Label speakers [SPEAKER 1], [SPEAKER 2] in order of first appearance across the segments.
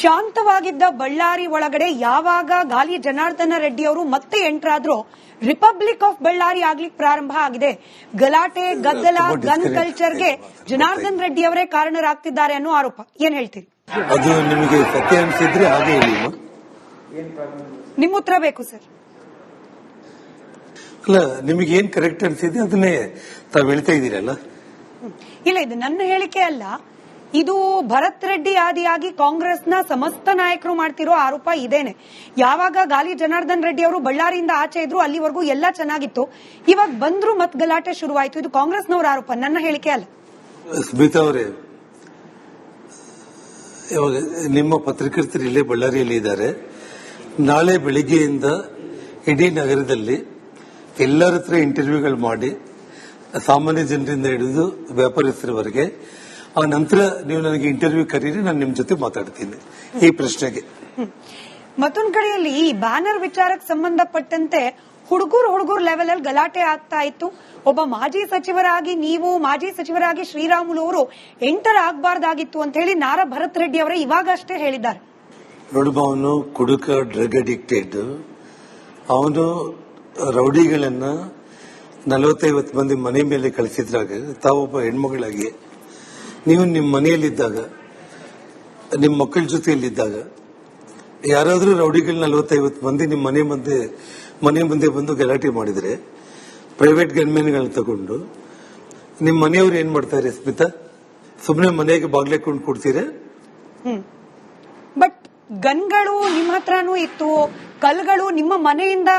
[SPEAKER 1] ಶಾಂತವಾಗಿದ್ದ ಬಳ್ಳಾರಿ ಒಳಗಡೆ ಯಾವಾಗ ಗಾಲಿ ಜನಾರ್ದನ ರೆಡ್ಡಿ ಅವರು ಮತ್ತೆ ಎಂಟರ್ ಆದ್ರೂ ರಿಪಬ್ಲಿಕ್ ಆಫ್ ಬಳ್ಳಾರಿ ಆಗ್ಲಿಕ್ಕೆ ಪ್ರಾರಂಭ ಆಗಿದೆ. ಗಲಾಟೆ, ಗದ್ದಲ, ಗನ್ ಕಲ್ಚರ್ಗೆ ಜನಾರ್ದನ್ ರೆಡ್ಡಿ ಅವರೇ ಕಾರಣರಾಗ್ತಿದ್ದಾರೆ ಅನ್ನೋ ಆರೋಪ. ಏನ್ ಹೇಳ್ತೀರಿ?
[SPEAKER 2] ಅದು ನಿಮಗೆ ಸತ್ಯ ಅನಿಸಿದ್ರೆ ಹಾಗೆ ಹೇಳಿ.
[SPEAKER 1] ನಿಮ್ಮ ಉತ್ತರ ಬೇಕು ಸರ್.
[SPEAKER 2] ಅಲ್ಲ, ನಿಮಗೆ ಏನ್ ಕರೆಕ್ಟ್ ಅನ್ಸಿದೆ ಅದನ್ನೇ ತಾವ್ ಹೇಳ್ತಾ ಇದ್ದೀರಲ್ಲ.
[SPEAKER 1] ಇಲ್ಲ, ಇದು ನನ್ನ ಹೇಳಿಕೆ ಅಲ್ಲ. ಇದು ಭರತ್ ರೆಡ್ಡಿ ಆದಿಯಾಗಿ ಕಾಂಗ್ರೆಸ್ನ ಸಮಸ್ತ ನಾಯಕರು ಮಾಡ್ತಿರೋ ಆರೋಪ ಇದೇನೆ. ಯಾವಾಗ ಗಾಲಿ ಜನಾರ್ದನ್ ರೆಡ್ಡಿ ಅವರು ಬಳ್ಳಾರಿಯಿಂದ ಆಚೆ ಇದ್ರು ಅಲ್ಲಿವರೆಗೂ ಎಲ್ಲ ಚೆನ್ನಾಗಿತ್ತು. ಇವಾಗ ಬಂದ್ರು ಮತ್ ಗಲಾಟೆ ಶುರುವಾಯ್ತು. ಇದು ಕಾಂಗ್ರೆಸ್ನವರ ಆರೋಪ, ನನ್ನ ಹೇಳಿಕೆ ಅಲ್ಲ.
[SPEAKER 2] ಸ್ಮಿತಾ ಅವರೇ, ಇವಾಗ ನಿಮ್ಮ ಪತ್ರಕರ್ತರು ಇಲ್ಲೇ ಬಳ್ಳಾರಿಯಲ್ಲಿ ಇದ್ದಾರೆ. ನಾಳೆ ಬೆಳಿಗ್ಗೆಯಿಂದ ಇಡೀ ನಗರದಲ್ಲಿ ಎಲ್ಲರ ಹತ್ರ ಇಂಟರ್ವ್ಯೂಗಳು ಮಾಡಿ, ಸಾಮಾನ್ಯ ಜನರಿಂದ ಹಿಡಿದು ವ್ಯಾಪಾರಸ್ಥರವರೆಗೆ, ಆ ನಂತರ ನೀವು ನನಗೆ ಇಂಟರ್ವ್ಯೂ ಕರೀರಿ, ನಾನು ನಿಮ್ ಜೊತೆ ಮಾತಾಡ್ತೀನಿ ಈ ಪ್ರಶ್ನೆಗೆ.
[SPEAKER 1] ಮತ್ತೊಂದ್ ಕಡೆಯಲ್ಲಿ ಈ ಬ್ಯಾನರ್ ವಿಚಾರಕ್ಕೆ ಸಂಬಂಧಪಟ್ಟಂತೆ ಹುಡುಗರು ಲೆವೆಲ್ ಅಲ್ಲಿ ಗಲಾಟೆ ಆಗ್ತಾ ಇತ್ತು. ಒಬ್ಬ ಮಾಜಿ ಸಚಿವರಾಗಿ ನೀವು, ಮಾಜಿ ಸಚಿವರಾಗಿ ಶ್ರೀರಾಮುಲು ಅವರು ಎಂಟರ್ ಆಗಬಾರ್ದಾಗಿತ್ತು ಅಂತ ಹೇಳಿ ನಾರಾ ಭರತ್ ರೆಡ್ಡಿ ಅವರೇ ಇವಾಗ ಅಷ್ಟೇ ಹೇಳಿದ್ದಾರೆ.
[SPEAKER 2] ನೋಡಮ್ಮ, ಅವನು ಕುಡುಕ, ಡ್ರಗ್ ಅಡಿಕ್ಟೆಡ್. ಅವನು ರೌಡಿಗಳನ್ನ 40-50 ಮಂದಿ ಮನೆ ಮೇಲೆ ಕಳಿಸಿದ್ರಾಗ ತಾವೊಬ್ಬ ಹೆಣ್ಮಗಳಾಗಿ ನೀವು ನಿಮ್ಮ ಮನೆಯಲ್ಲಿದ್ದಾಗ, ನಿಮ್ಮ ಮಕ್ಕಳ ಜೊತೆಯಲ್ಲಿದ್ದಾಗ ಯಾರಾದ್ರೂ ರೌಡಿಗಳು 40-50 ಮಂದಿ ನಿಮ್ಮ ಮನೆ ಮುಂದೆ ಬಂದು ಗಲಾಟೆ ಮಾಡಿದ್ರೆ ಪ್ರೈವೇಟ್ ಗನ್ಮೆನ್ಗಳನ್ನ ತಗೊಂಡು ನಿಮ್ಮ ಮನೆಯವ್ರು ಏನ್ ಮಾಡ್ತಾರೆ ಸ್ಮಿತಾ? ಸುಮ್ಮನೆ ಮನೆಗೆ ಬಾಗ್ಲೆಕೊಂಡು ಕೊಡ್ತೀರಾ?
[SPEAKER 1] ಬಟ್ ಗನ್ಗಳು ನಿಮ್ಮ ಹತ್ರನೂ ಇತ್ತು, ಕಲ್ಗಳು ನಿಮ್ಮ ಮನೆಯಿಂದ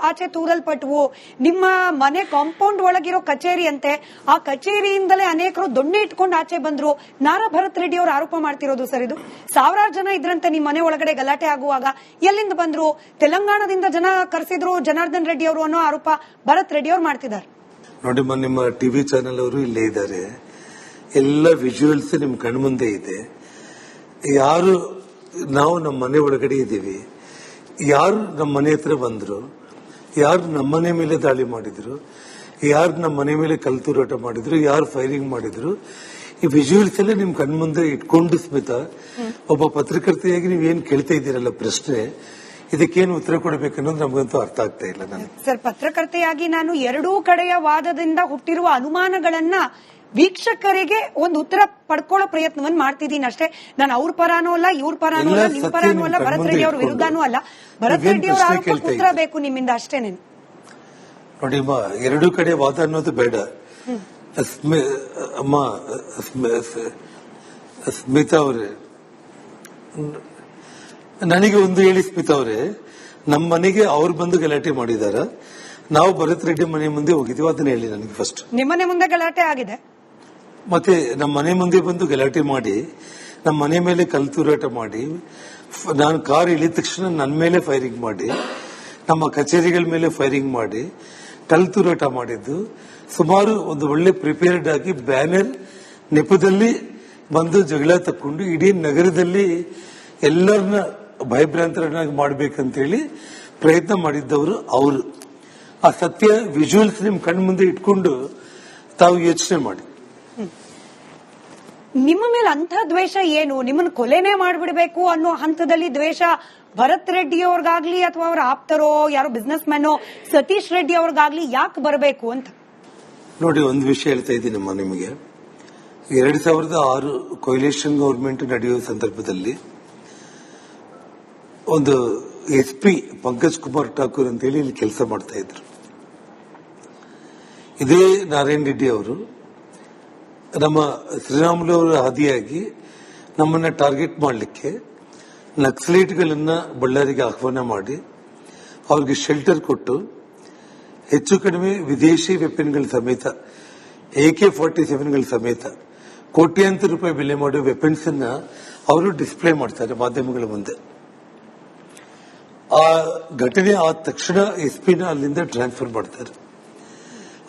[SPEAKER 1] ಆಚೆ ತೂರಲ್ಪಟ್ಟವು. ನಿಮ್ಮ ಮನೆ ಕಾಂಪೌಂಡ್ ಒಳಗಿರೋ ಕಚೇರಿ ಅಂತೆ, ಆ ಕಚೇರಿಯಿಂದಲೇ ಅನೇಕರು ದೊಣ್ಣೆ ಇಟ್ಕೊಂಡು ಆಚೆ ಬಂದ್ರು. ನಾರಾ ಭರತ್ ರೆಡ್ಡಿ ಅವರು ಆರೋಪ ಮಾಡ್ತಿರೋದು ಸರ್ ಇದು. ಸಾವಿರಾರು ಜನ ಇದ್ರಂತೆ ನಿಮ್ಮ ಮನೆ ಒಳಗಡೆ ಗಲಾಟೆ ಆಗುವಾಗ. ಎಲ್ಲಿಂದ ಬಂದ್ರು? ತೆಲಂಗಾಣದಿಂದ ಜನ ಕರೆಸಿದ್ರು ಜನಾರ್ದನ್ ರೆಡ್ಡಿ ಅವರು ಅನ್ನೋ ಆರೋಪ ಭರತ್ ರೆಡ್ಡಿ ಅವರು ಮಾಡ್ತಿದ್ದಾರೆ.
[SPEAKER 2] ನೋಡಿಮ್ಮ, ನಿಮ್ಮ ಟಿವಿ ಚಾನೆಲ್ ಅವರು ಇಲ್ಲೇ ಇದ್ದಾರೆ. ಎಲ್ಲ ವಿಜುವಲ್ಸ್ ನಿಮ್ ಕಣ್ಮುಂದೆ ಇದೆ. ಯಾರು ನಾವು ನಮ್ಮ ಮನೆ ಒಳಗಡೆ ಇದ್ದೀವಿ, ಯಾರು ನಮ್ಮ ಮನೆ ಹತ್ರ ಬಂದ್ರು, ಯಾರು ನಮ್ಮ ಮನೆ ಮೇಲೆ ದಾಳಿ ಮಾಡಿದ್ರು, ಯಾರು ನಮ್ಮ ಮನೆ ಮೇಲೆ ಕಲ್ತೂರಾಟ ಮಾಡಿದ್ರು, ಯಾರು ಫೈರಿಂಗ್ ಮಾಡಿದ್ರು, ಈ ವಿಜುವಲ್ಸ್ ಎಲ್ಲ ನಿಮ್ ಕಣ್ಮುಂದೆ ಇಟ್ಕೊಂಡು ಸ್ಮಿತಾ, ಒಬ್ಬ ಪತ್ರಕರ್ತೆಯಾಗಿ ನೀವೇನ್ ಕೇಳ್ತಾ ಇದ್ದೀರಲ್ಲ ಪ್ರಶ್ನೆ, ಇದಕ್ಕೇನು ಉತ್ತರ ಕೊಡಬೇಕನ್ನೋದು ನಮಗಂತೂ ಅರ್ಥ ಆಗ್ತಾ ಇಲ್ಲ. ನಾನು
[SPEAKER 1] ಸರ್, ಪತ್ರಕರ್ತೆಯಾಗಿ ನಾನು ಎರಡೂ ಕಡೆಯ ವಾದದಿಂದ ಹುಟ್ಟಿರುವ ಅನುಮಾನಗಳನ್ನ ವೀಕ್ಷಕರಿಗೆ ಒಂದು ಉತ್ತರ ಪಡ್ಕೊಳ್ಳೋ ಪ್ರಯತ್ನವನ್ನು ಮಾಡ್ತಿದ್ದೀನಿ ಅಷ್ಟೇ. ನಾನು ಅವ್ರ ಪರಾನೂ ಅಲ್ಲ, ಇವ್ರ ಪರಾನೂ ಅಲ್ಲ, ನಿಮ್ ಪರಾನೂ ಅಲ್ಲ, ಭರತ್ ರೆಡ್ಡಿ ಅವ್ರ ವಿರುದ್ಧನೂ ಅಲ್ಲ. ಭರತ್ ರೆಡ್ಡಿ ಅವರ ಆರೋಪಕ್ಕೆ ಉತ್ತರ ಬೇಕು ನಿಮ್ಮಿಂದ ಅಷ್ಟೇನೆ.
[SPEAKER 2] ನೋಡಿ ಅಮ್ಮ, ಎರಡೂ ಕಡೆ ವಾದ ಅನ್ನೋದು ಬೇಡ. ಅಮ್ಮ ಸ್ಮಿತಾ ಅವರೇ, ನನಗೆ ಒಂದು ಹೇಳಿ ಸ್ಮಿತಾ ಅವರೇ, ನಮ್ಮ ಮನೆಗೆ ಅವ್ರು ಬಂದು ಗಲಾಟೆ ಮಾಡಿದಾರ? ನಾವು ಭರತ್ ರೆಡ್ಡಿ ಮನೆ ಮುಂದೆ ಹೋಗಿದ್ವಿ, ಅದನ್ನ ಹೇಳಿ ನನಗೆ ಫಸ್ಟ್.
[SPEAKER 1] ನಿಮ್ಮನೆ ಮುಂದೆ ಗಲಾಟೆ ಆಗಿದೆ?
[SPEAKER 2] ಮತ್ತೆ ನಮ್ಮ ಮನೆ ಮುಂದೆ ಬಂದು ಗಲಾಟೆ ಮಾಡಿ, ನಮ್ಮ ಮನೆ ಮೇಲೆ ಕಲ್ತೂರಾಟ ಮಾಡಿ, ನಾನು ಕಾರ್ ಇಳಿದ ತಕ್ಷಣ ನನ್ನ ಮೇಲೆ ಫೈರಿಂಗ್ ಮಾಡಿ, ನಮ್ಮ ಕಚೇರಿಗಳ ಮೇಲೆ ಫೈರಿಂಗ್ ಮಾಡಿ ಕಲ್ತೂರಾಟ ಮಾಡಿದ್ದು, ಸುಮಾರು ಒಂದು ಒಳ್ಳೆ ಪ್ರಿಪೇರ್ಡ್ ಆಗಿ ಬ್ಯಾನರ್ ನೆಪದಲ್ಲಿ ಬಂದು ಜಗಳ ತಕ್ಕೊಂಡು ಇಡೀ ನಗರದಲ್ಲಿ ಎಲ್ಲರನ್ನ ಭಯಭ್ರಾಂತರನ್ನಾಗಿ ಮಾಡಬೇಕಂತೇಳಿ ಪ್ರಯತ್ನ ಮಾಡಿದ್ದವರು ಅವರು. ಆ ಸತ್ಯ ವಿಜುವಲ್ಸ್ ನಿಮ್ ಕಣ್ ಮುಂದೆ ಇಟ್ಕೊಂಡು ತಾವು ಯೋಚನೆ ಮಾಡಿ.
[SPEAKER 1] ನಿಮ್ಮ ಮೇಲೆ ಅಂಥ ದ್ವೇಷ ಏನು? ನಿಮ್ಮನ್ನು ಕೊಲೆನೇ ಮಾಡ್ಬಿಡ್ಬೇಕು ಅನ್ನೋ ಹಂತದಲ್ಲಿ ದ್ವೇಷ ಭರತ್ ರೆಡ್ಡಿ ಅವ್ರಿಗಾಗ್ಲಿ ಅಥವಾ ಅವರ ಆಪ್ತರೋ ಯಾರೋ ಬಿಸ್ನೆಸ್ ಮ್ಯಾನೋ ಸತೀಶ್ ರೆಡ್ಡಿ ಅವ್ರಿಗಾಗ್ಲಿ ಯಾಕೆ ಬರಬೇಕು ಅಂತ?
[SPEAKER 2] ನೋಡಿ, ಒಂದು ವಿಷಯ ಹೇಳ್ತಾ ಇದ್ದೀನಮ್ಮ ನಿಮಗೆ. 2006 ಕೊಯ್ಲೇಷನ್ ಗವರ್ಮೆಂಟ್ ನಡೆಯುವ ಸಂದರ್ಭದಲ್ಲಿ ಒಂದು SP ಪಂಕಜ್ ಕುಮಾರ್ ಠಾಕೂರ್ ಅಂತೇಳಿ ಇಲ್ಲಿ ಕೆಲಸ ಮಾಡ್ತಾ ಇದ್ರು. ಇದೇ ನಾರಾಯಣ್ ರೆಡ್ಡಿ ಅವರು ನಮ್ಮ ಶ್ರೀರಾಮುಲು ಅವರ ಹಾದಿಯಾಗಿ ನಮ್ಮನ್ನ ಟಾರ್ಗೆಟ್ ಮಾಡಲಿಕ್ಕೆ ನಕ್ಸಲೈಟ್ಗಳನ್ನ ಬಳ್ಳಾರಿಗೆ ಆಹ್ವಾನ ಮಾಡಿ ಅವ್ರಿಗೆ ಶೆಲ್ಟರ್ ಕೊಟ್ಟು ಹೆಚ್ಚು ಕಡಿಮೆ ವಿದೇಶಿ ವೆಪನ್ಗಳ ಸಮೇತ AK-47ಗಳ ಸಮೇತ ಕೋಟ್ಯಾಂತರ ರೂಪಾಯಿ ಬೆಲೆ ಮಾಡುವ ವೆಪನ್ಸ್ ಅನ್ನ ಅವರು ಡಿಸ್ಪ್ಲೇ ಮಾಡ್ತಾರೆ ಮಾಧ್ಯಮಗಳ ಮುಂದೆ. ಆ ಘಟನೆ ಆದ ತಕ್ಷಣ SP ಅಲ್ಲಿಂದ ಟ್ರಾನ್ಸ್ಫರ್ ಮಾಡ್ತಾರೆ.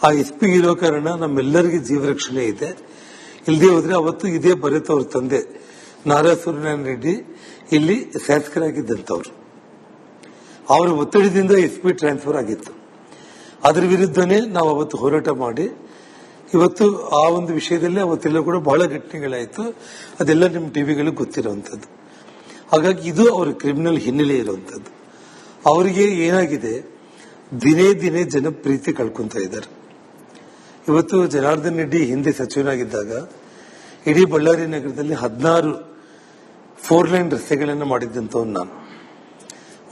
[SPEAKER 2] ಆ SP ಇರೋ ಕಾರಣ ನಮ್ಮೆಲ್ಲರಿಗೆ ಜೀವ ರಕ್ಷಣೆ ಇದೆ. ಇಲ್ಲದೆ ಹೋದ್ರೆ ಅವತ್ತು ಇದೇ ಭರತ್ ಅವ್ರ ತಂದೆ ನಾರಾ ಸೂರ್ಯನಾರಾಯಣ ರೆಡ್ಡಿ ಇಲ್ಲಿ ಶಾಸಕರಾಗಿದ್ದಂತವ್ರು. ಅವರ ಒತ್ತಡದಿಂದ SP ಟ್ರಾನ್ಸ್ಫರ್ ಆಗಿತ್ತು. ಅದರ ವಿರುದ್ಧನೇ ನಾವು ಅವತ್ತು ಹೋರಾಟ ಮಾಡಿ ಇವತ್ತು ಆ ಒಂದು ವಿಷಯದಲ್ಲಿ ಅವತ್ತೆಲ್ಲ ಕೂಡ ಬಹಳ ಘಟನೆಗಳಾಯಿತು. ಅದೆಲ್ಲ ನಿಮ್ಮ ಟಿವಿಗಳಿಗೆ ಗೊತ್ತಿರುವಂತದ್ದು. ಹಾಗಾಗಿ ಇದು ಅವರ ಕ್ರಿಮಿನಲ್ ಹಿನ್ನೆಲೆ ಇರುವಂತದ್ದು. ಅವರಿಗೆ ಏನಾಗಿದೆ, ದಿನೇ ದಿನೇ ಜನಪ್ರೀತಿ ಕಳ್ಕೊಂತ ಇದ್ದಾರೆ. ಇವತ್ತು ಜನಾರ್ದನ್ ರೆಡ್ಡಿ ಹಿಂದೆ ಸಚಿವನಾಗಿದ್ದಾಗ ಇಡೀ ಬಳ್ಳಾರಿ ನಗರದಲ್ಲಿ 16 4 ಲೈನ್ ರಸ್ತೆಗಳನ್ನು ಮಾಡಿದ್ದಂಥವ್ನು ನಾನು.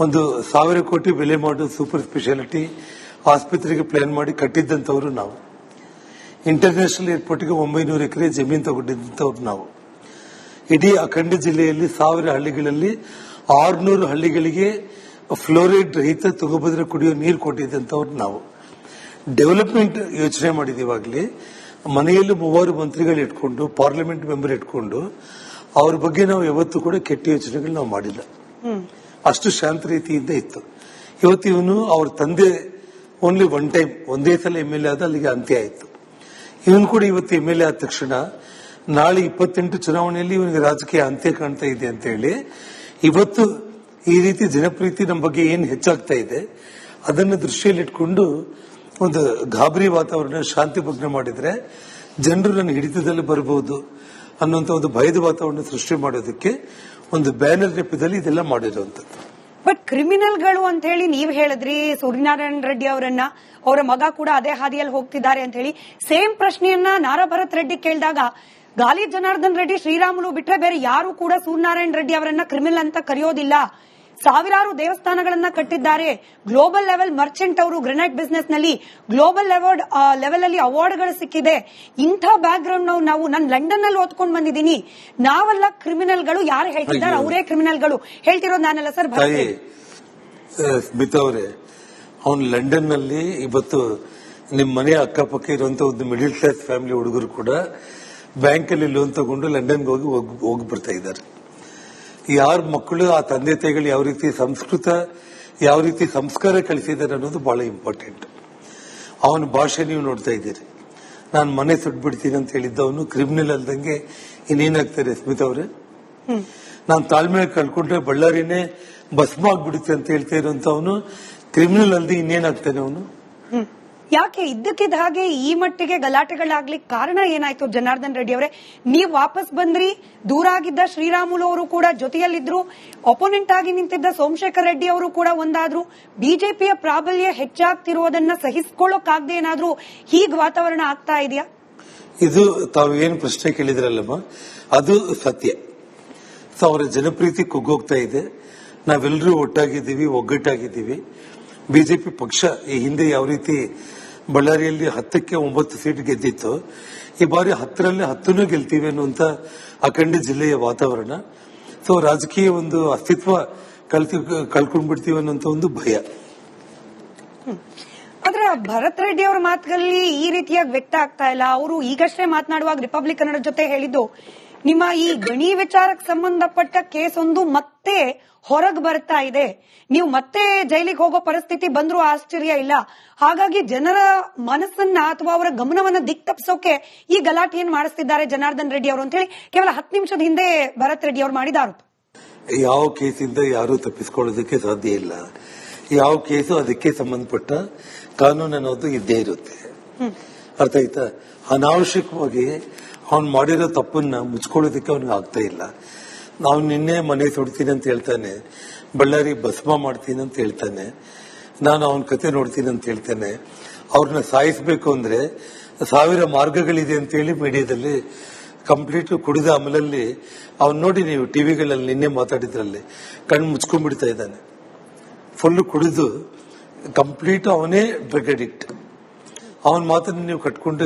[SPEAKER 2] 1,000 ಕೋಟಿ ಬೆಲೆ ಮಾಡೋ ಸೂಪರ್ ಸ್ಪೆಷಾಲಿಟಿ ಆಸ್ಪತ್ರೆಗೆ ಪ್ಲಾನ್ ಮಾಡಿ ಕಟ್ಟಿದ್ದಂಥವ್ರು ನಾವು. ಇಂಟರ್ನ್ಯಾಷನಲ್ ಏರ್ಪೋರ್ಟ್ಗೆ 900 ಎಕರೆ ಜಮೀನು ತಗೊಂಡಿದ್ದಂಥವ್ರು ನಾವು. ಇಡೀ ಅಖಂಡ ಜಿಲ್ಲೆಯಲ್ಲಿ 1000 ಹಳ್ಳಿಗಳಲ್ಲಿ 600 ಹಳ್ಳಿಗಳಿಗೆ ಫ್ಲೋರೈಡ್ ರಹಿತ ತುಂಗಭದ್ರಾ ಕುಡಿಯೋ ನೀರು ಕೊಟ್ಟಿದ್ದಂಥವ್ರು ನಾವು. ಡೆವಲಪ್ಮೆಂಟ್ ಯೋಚನೆ ಮಾಡಿದೀವಾಗಲೇ ಮನೆಯಲ್ಲಿ 3 ಮಂತ್ರಿಗಳು ಇಟ್ಕೊಂಡು, ಪಾರ್ಲಿಮೆಂಟ್ ಮೆಂಬರ್ ಇಟ್ಕೊಂಡು ಅವ್ರ ಬಗ್ಗೆ ನಾವು ಯಾವತ್ತೂ ಕೂಡ ಕೆಟ್ಟ ಯೋಚನೆಗಳು ನಾವು ಮಾಡಿಲ್ಲ. ಅಷ್ಟು ಶಾಂತ ರೀತಿಯಿಂದ ಇತ್ತು. ಇವತ್ತು ಇವನು ಅವ್ರ ತಂದೆ ಓನ್ಲಿ ಒನ್ ಟೈಮ್, ಒಂದೇ ಸಲ MLA ಆದ, ಅಲ್ಲಿಗೆ ಅಂತ್ಯ ಆಯಿತು. ಇವನು ಕೂಡ ಇವತ್ತು MLA ಆದ ತಕ್ಷಣ ನಾಳೆ 28 ಚುನಾವಣೆಯಲ್ಲಿ ಇವನಿಗೆ ರಾಜಕೀಯ ಅಂತ್ಯ ಕಾಣ್ತಾ ಇದೆ ಅಂತ ಹೇಳಿ ಇವತ್ತು ಈ ರೀತಿ ಜನಪ್ರೀತಿ ನಮ್ಮ ಬಗ್ಗೆ ಏನು ಹೆಚ್ಚಾಗ್ತಾ ಇದೆ ಅದನ್ನು ದೃಷ್ಟಿಯಲ್ಲಿಟ್ಕೊಂಡು ಒಂದು ಗಾಬರಿ ವಾತಾವರಣ, ಶಾಂತಿ ಭಗ್ನ ಮಾಡಿದ್ರೆ ಜನರು ನನ್ನ ಹಿಡಿತದಲ್ಲಿ ಬರಬಹುದು ಅನ್ನುವಂತ ಒಂದು ಭಯದ ವಾತಾವರಣ ಸೃಷ್ಟಿ ಮಾಡೋದಕ್ಕೆ ಒಂದು ಬ್ಯಾನರ್ ನೆಪದಲ್ಲಿ ಇದೆಲ್ಲ ಮಾಡಿರುವಂತದ್ದು.
[SPEAKER 1] ಬಟ್ ಕ್ರಿಮಿನಲ್ಗಳು ಅಂತ ಹೇಳಿ ನೀವ್ ಹೇಳಿದ್ರಿ, ಸೂರ್ಯನಾರಾಯಣ ರೆಡ್ಡಿ ಅವರನ್ನ, ಅವರ ಮಗ ಕೂಡ ಅದೇ ಹಾದಿಯಲ್ಲಿ ಹೋಗ್ತಿದ್ದಾರೆ ಅಂತ ಹೇಳಿ. ಸೇಮ್ ಪ್ರಶ್ನೆಯನ್ನ ನಾರಾ ಭರತ್ ರೆಡ್ಡಿ ಕೇಳಿದಾಗ ಗಾಲಿ ಜನಾರ್ದನ್ ರೆಡ್ಡಿ, ಶ್ರೀರಾಮುಲು ಬಿಟ್ರೆ ಬೇರೆ ಯಾರು ಕೂಡ ಸೂರ್ಯನಾರಾಯಣ ರೆಡ್ಡಿ ಅವರನ್ನ ಕ್ರಿಮಿನಲ್ ಅಂತ ಕರೆಯೋದಿಲ್ಲ. ಸಾವಿರಾರು ದೇವಸ್ಥಾನಗಳನ್ನ ಕಟ್ಟಿದ್ದಾರೆ. ಗ್ಲೋಬಲ್ ಲೆವೆಲ್ ಮರ್ಚೆಂಟ್ ಅವರು ಗ್ರೆನೈಟ್ ಬಿಸ್ನೆಸ್ ನಲ್ಲಿ ಗ್ಲೋಬಲ್ ಲೆವೆಲ್ ಅಲ್ಲಿ ಅವಾರ್ಡ್ಗಳು ಸಿಕ್ಕಿದೆ. ಇಂಥ ಬ್ಯಾಕ್ ಗ್ರೌಂಡ್ ನಾವು ನಾನು ಲಂಡನ್ ನಲ್ಲಿ ಓದ್ಕೊಂಡು ಬಂದಿದ್ದೀನಿ. ನಾವೆಲ್ಲ ಕ್ರಿಮಿನಲ್ಗಳು, ಯಾರು ಹೇಳ್ತಿದ್ದಾರೆ ಅವರೇ ಕ್ರಿಮಿನಲ್ಗಳು. ಹೇಳ್ತಿರೋದು ನಾನಲ್ಲ ಸರ್.
[SPEAKER 2] ಸ್ಮಿತಾ ಅವರೇ, ಅವನು ಲಂಡನ್ ನಲ್ಲಿ ಇವತ್ತು ನಿಮ್ಮ ಮನೆ ಅಕ್ಕಪಕ್ಕ ಇರುವಂತ ಒಂದು ಮಿಡಿಲ್ ಕ್ಲಾಸ್ ಫ್ಯಾಮಿಲಿ ಹುಡುಗರು ಕೂಡ ಬ್ಯಾಂಕ್ ಅಲ್ಲಿ ಲೋನ್ ತಗೊಂಡು ಲಂಡನ್ಗೆ ಹೋಗಿ ಬರ್ತಾ ಇದ್ದಾರೆ. ಯಾರ ಮಕ್ಕಳು, ಆ ತಂದೆ ತಾಯಿಗಳು ಯಾವ ರೀತಿ ಯಾವ ರೀತಿ ಸಂಸ್ಕಾರ ಕಲಿಸಿದ್ದಾರೆ ಅನ್ನೋದು ಬಹಳ ಇಂಪಾರ್ಟೆಂಟ್. ಅವನ ಭಾಷೆ ನೀವು ನೋಡ್ತಾ ಇದ್ದೀರಿ. ನಾನು ಮನೆ ಸುಟ್ಬಿಡ್ತೀನಿ ಅಂತ ಹೇಳಿದ್ದವನು ಕ್ರಿಮಿನಲ್ ಅಲ್ದಂಗೆ ಇನ್ನೇನಾಗ್ತಾರೆ ಸ್ಮಿತಾ ಅವರೇ? ನಾನು ತಾಳ್ಮೆ ಕಳ್ಕೊಂಡ್ರೆ ಬಳ್ಳಾರಿನೇ ಭಸ್ಮ ಆಗ್ಬಿಡುತ್ತೆ ಅಂತ ಹೇಳ್ತಾ ಇರುವಂತವನು ಕ್ರಿಮಿನಲ್ ಅಲ್ದೆ ಇನ್ನೇನಾಗ್ತಾನೆ ಅವನು?
[SPEAKER 1] ಯಾಕೆ ಇದ್ದಕ್ಕಿದ್ದ ಹಾಗೆ ಈ ಮಟ್ಟಿಗೆ ಗಲಾಟೆಗಳಾಗ್ಲಿಕ್ಕೆ ಕಾರಣ ಏನಾಯ್ತು ಜನಾರ್ದನ್ ರೆಡ್ಡಿ ಅವರೇ? ನೀವು ವಾಪಸ್ ಬಂದ್ರಿ, ದೂರ ಆಗಿದ್ದ ಶ್ರೀರಾಮುಲು ಅವರು ಕೂಡ ಜೊತೆಯಲ್ಲಿದ್ರು, ಅಪೋನೆಂಟ್ ಆಗಿ ನಿಂತಿದ್ದ ಸೋಮಶೇಖರ್ ರೆಡ್ಡಿ ಅವರು ಕೂಡ ಒಂದಾದ್ರು. ಬಿಜೆಪಿಯ ಪ್ರಾಬಲ್ಯ ಹೆಚ್ಚಾಗ್ತಿರೋದನ್ನ ಸಹಿಸಿಕೊಳ್ಳೋಕಾಗದೆ ಏನಾದ್ರೂ ಹೀಗ್ ವಾತಾವರಣ ಆಗ್ತಾ ಇದೆಯಾ?
[SPEAKER 2] ಇದು ತಾವು ಏನು ಪ್ರಶ್ನೆ ಕೇಳಿದ್ರಲ್ಲಮ್ಮ, ಅದು ಸತ್ಯ. ಅವರ ಜನಪ್ರೀತಿ ಕುಗ್ಗೋಗ್ತಾ ಇದೆ. ನಾವೆಲ್ಲರೂ ಒಟ್ಟಾಗಿದ್ದೀವಿ, ಒಗ್ಗಟ್ಟಾಗಿದ್ದೀವಿ. ಬಿಜೆಪಿ ಪಕ್ಷ ಈ ಹಿಂದೆ ಯಾವ ರೀತಿ ಬಳ್ಳಾರಿಯಲ್ಲಿ 10ಕ್ಕೆ 9 ಸೀಟ್ ಗೆದ್ದಿತ್ತು, ಈ ಬಾರಿ 10ರಲ್ಲಿ 10 ಗೆಲ್ತೀವಿ ಅನ್ನುವಂತ ಅಖಂಡ ಜಿಲ್ಲೆಯ ವಾತಾವರಣ. ರಾಜಕೀಯ ಒಂದು ಅಸ್ತಿತ್ವ ಕಳ್ಕೊಂಡ್ಬಿಡ್ತೀವಿ ಅನ್ನುವಂತ ಒಂದು ಭಯ.
[SPEAKER 1] ಆದ್ರೆ ಭರತ್ ರೆಡ್ಡಿ ಅವರ ಮಾತುಗಳಲ್ಲಿ ಈ ರೀತಿಯಾಗಿ ವ್ಯಕ್ತ ಆಗ್ತಾ ಇಲ್ಲ. ಅವರು ಈಗಷ್ಟೇ ಮಾತನಾಡುವಾಗ ರಿಪಬ್ಲಿಕನ್ನರ ಜೊತೆ ಹೇಳಿದ್ದು, ನಿಮ್ಮ ಈ ಗಣಿ ವಿಚಾರಕ್ಕೆ ಸಂಬಂಧಪಟ್ಟ ಕೇಸ್ ಒಂದು ಮತ್ತೆ ಹೊರಗೆ ಬರ್ತಾ ಇದೆ, ನೀವು ಮತ್ತೆ ಜೈಲಿಗೆ ಹೋಗೋ ಪರಿಸ್ಥಿತಿ ಬಂದ್ರೂ ಆಶ್ಚರ್ಯ ಇಲ್ಲ. ಹಾಗಾಗಿ ಜನರ ಮನಸ್ಸನ್ನ ಅಥವಾ ಅವರ ಗಮನವನ್ನ ದಿಕ್ತಪ್ಸೋಕೆ ಈ ಗಲಾಟೆಯನ್ನು ಮಾಡಿಸ್ತಿದ್ದಾರೆ ಜನಾರ್ದನ್ ರೆಡ್ಡಿ ಅವರು ಅಂತ ಹೇಳಿ ಕೇವಲ 10 ನಿಮಿಷದ ಹಿಂದೆ ಭರತ್ ರೆಡ್ಡಿ ಅವರು ಮಾಡಿದ ಆರೋಪ.
[SPEAKER 2] ಯಾವ ಕೇಸಿಂದ ಯಾರು ತಪ್ಪಿಸಿಕೊಳ್ಳೋದಕ್ಕೆ ಸಾಧ್ಯ ಇಲ್ಲ. ಯಾವ ಕೇಸು ಅದಕ್ಕೆ ಸಂಬಂಧಪಟ್ಟ ಕಾನೂನು ಅನ್ನೋದು ಇದ್ದೇ ಇರುತ್ತೆ. ಅರ್ಥ ಆಯ್ತಾ? ಅನಾವಶ್ಯಕವಾಗಿ ಅವ್ನು ಮಾಡಿರೋ ತಪ್ಪನ್ನ ಮುಚ್ಕೊಳ್ಳೋದಕ್ಕೆ ಅವನಿಗೆ ಆಗ್ತಾ ಇಲ್ಲ. ನಾವು ನಿನ್ನೆ ಮನೆ ಸುಡ್ತೀನಿ ಅಂತ ಹೇಳ್ತಾನೆ, ಬಳ್ಳಾರಿ ಭಸ್ಮ ಮಾಡ್ತೀನಿ ಅಂತ ಹೇಳ್ತಾನೆ, ನಾನು ಅವನ ಕತೆ ನೋಡ್ತೀನಿ ಅಂತ ಹೇಳ್ತಾನೆ. ಅವ್ರನ್ನ ಸಾಯಿಸಬೇಕು ಅಂದ್ರೆ 1000 ಮಾರ್ಗಗಳಿದೆ ಅಂತ ಹೇಳಿ ಮೀಡಿಯಾದಲ್ಲಿ ಕಂಪ್ಲೀಟ್ ಕುಡಿದ ಅಮಲಲ್ಲಿ ಅವ್ನು ನೋಡಿ, ನೀವು ಟಿವಿಗಳಲ್ಲಿ ನಿನ್ನೆ ಮಾತಾಡಿದ್ರಲ್ಲಿ ಕಣ್ಣು ಮುಚ್ಕೊಂಡ್ಬಿಡ್ತಾ ಇದ್ದಾನೆ. ಫುಲ್ ಕುಡಿದು ಕಂಪ್ಲೀಟ್ ಅವನೇ ಡ್ರಗ್ ಅಡಿಕ್ಟ್. ಅವನ ಮಾತನ್ನು ನೀವು ಕಟ್ಕೊಂಡು